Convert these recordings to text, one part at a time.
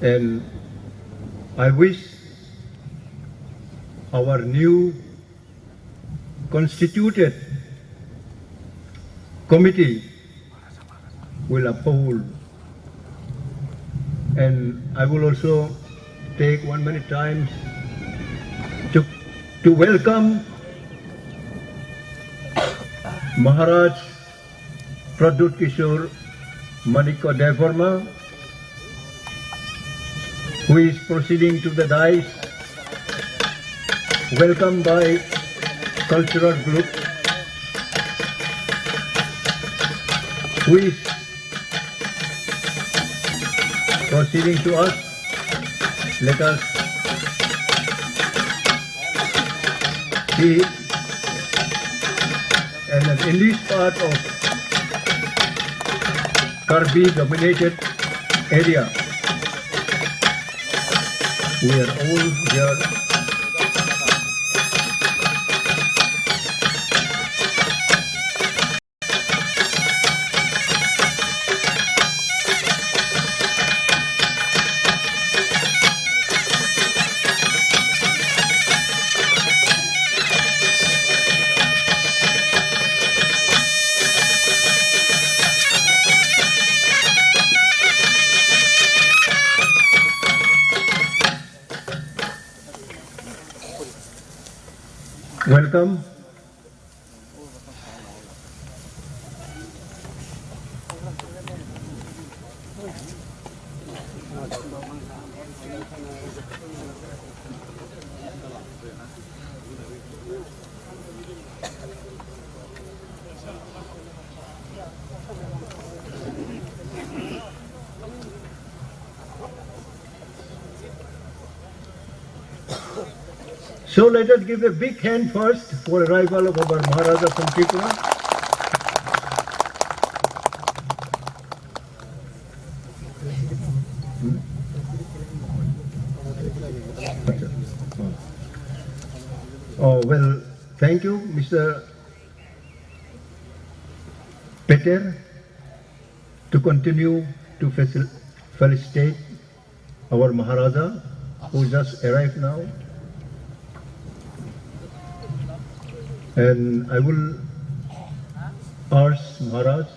And I wish our new constituted committee will uphold. And I will also take 1 minute time to welcome Maharaj Pradut Kishore Manika Devarma, who is proceeding to the dais, welcomed by cultural group, who is proceeding to us. Let us see. And in this part of Karbi dominated area, we are all here. Welcome. So let us give a big hand first for arrival of our Maharaja from Tripura. Oh, well, thank you, Mr. Peter, to continue to felicitate our Maharaja, who just arrived now. And I will ask Maharaj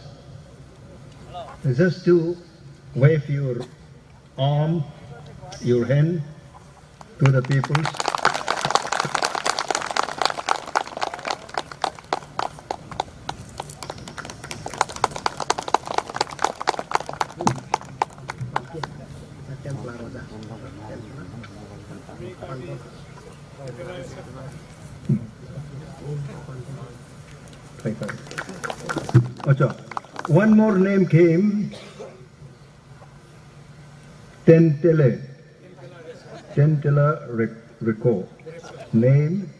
just to wave your arm, your hand to the people. One more name came, Tentela Rico, name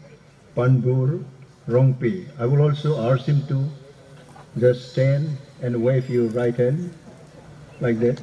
Panbur Rongpi. I will also ask him to just stand and wave your right hand like that.